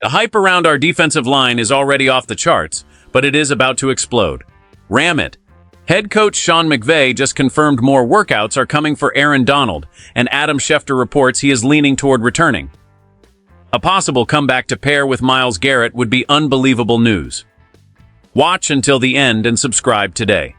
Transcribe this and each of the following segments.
The hype around our defensive line is already off the charts, but it is about to explode. Ram it. Head coach Sean McVay just confirmed more workouts are coming for Aaron Donald, and Adam Schefter reports he is leaning toward returning. A possible comeback to pair with Myles Garrett would be unbelievable news. Watch until the end and subscribe today.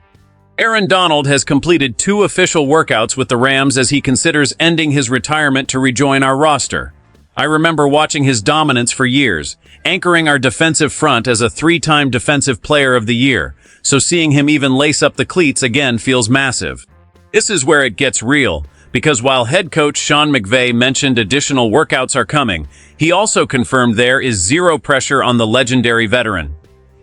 Aaron Donald has completed 2 official workouts with the Rams as he considers ending his retirement to rejoin our roster. I remember watching his dominance for years, anchoring our defensive front as a 3-time Defensive Player of the Year, so seeing him even lace up the cleats again feels massive. This is where it gets real, because while head coach Sean McVay mentioned additional workouts are coming, he also confirmed there is zero pressure on the legendary veteran.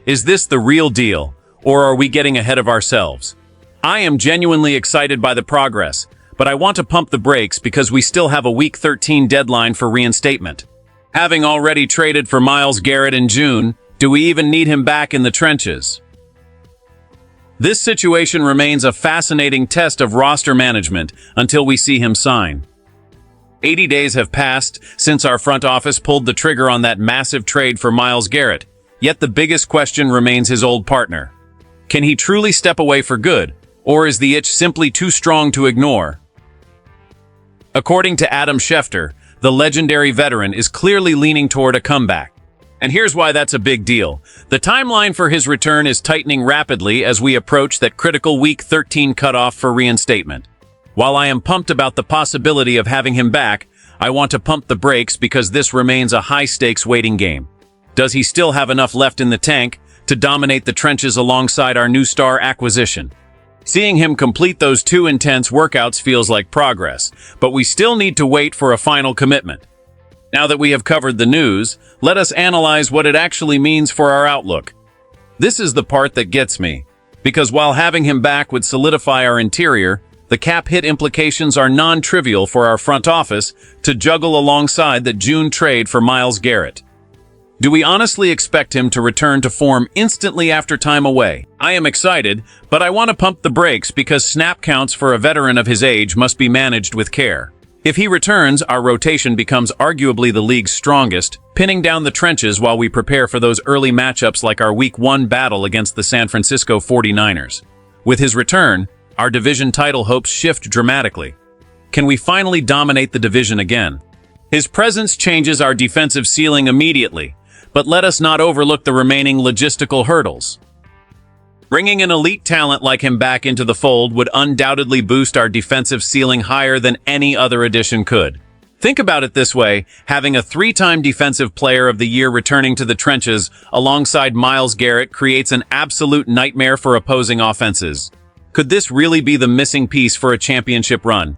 Is this the real deal, or are we getting ahead of ourselves? I am genuinely excited by the progress, but I want to pump the brakes because we still have a Week 13 deadline for reinstatement. Having already traded for Myles Garrett in June, do we even need him back in the trenches? This situation remains a fascinating test of roster management until we see him sign. 80 days have passed since our front office pulled the trigger on that massive trade for Myles Garrett, yet the biggest question remains his old partner. Can he truly step away for good, or is the itch simply too strong to ignore? According to Adam Schefter, the legendary veteran is clearly leaning toward a comeback. And here's why that's a big deal. The timeline for his return is tightening rapidly as we approach that critical Week 13 cutoff for reinstatement. While I am pumped about the possibility of having him back, I want to pump the brakes because this remains a high-stakes waiting game. Does he still have enough left in the tank to dominate the trenches alongside our new star acquisition? Seeing him complete those 2 intense workouts feels like progress, but we still need to wait for a final commitment. Now that we have covered the news, let us analyze what it actually means for our outlook. This is the part that gets me, because while having him back would solidify our interior, the cap hit implications are non-trivial for our front office to juggle alongside the June trade for Myles Garrett. Do we honestly expect him to return to form instantly after time away? I am excited, but I want to pump the brakes because snap counts for a veteran of his age must be managed with care. If he returns, our rotation becomes arguably the league's strongest, pinning down the trenches while we prepare for those early matchups like our Week 1 battle against the San Francisco 49ers. With his return, our division title hopes shift dramatically. Can we finally dominate the division again? His presence changes our defensive ceiling immediately, but let us not overlook the remaining logistical hurdles. Bringing an elite talent like him back into the fold would undoubtedly boost our defensive ceiling higher than any other addition could. Think about it this way, having a 3-time Defensive Player of the Year returning to the trenches alongside Myles Garrett creates an absolute nightmare for opposing offenses. Could this really be the missing piece for a championship run?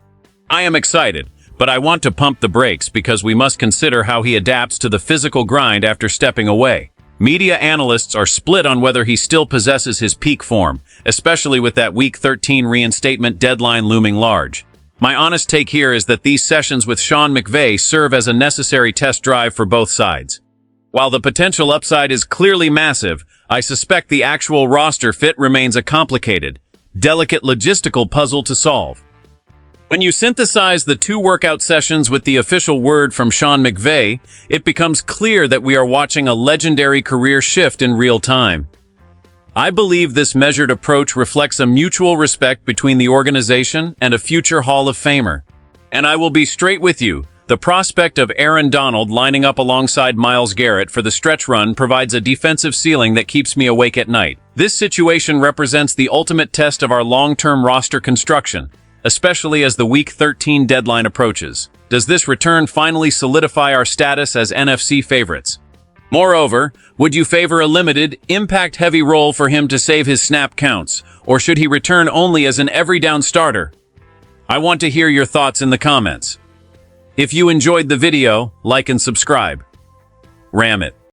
I am excited, but I want to pump the brakes because we must consider how he adapts to the physical grind after stepping away. Media analysts are split on whether he still possesses his peak form, especially with that Week 13 reinstatement deadline looming large. My honest take here is that these sessions with Sean McVay serve as a necessary test drive for both sides. While the potential upside is clearly massive, I suspect the actual roster fit remains a complicated, delicate logistical puzzle to solve. When you synthesize the 2 workout sessions with the official word from Sean McVay, it becomes clear that we are watching a legendary career shift in real time. I believe this measured approach reflects a mutual respect between the organization and a future Hall of Famer. And I will be straight with you, the prospect of Aaron Donald lining up alongside Myles Garrett for the stretch run provides a defensive ceiling that keeps me awake at night. This situation represents the ultimate test of our long-term roster construction, especially as the Week 13 deadline approaches. Does this return finally solidify our status as NFC favorites? Moreover, would you favor a limited, impact-heavy role for him to save his snap counts, or should he return only as an every-down starter? I want to hear your thoughts in the comments. If you enjoyed the video, like and subscribe. Ram it.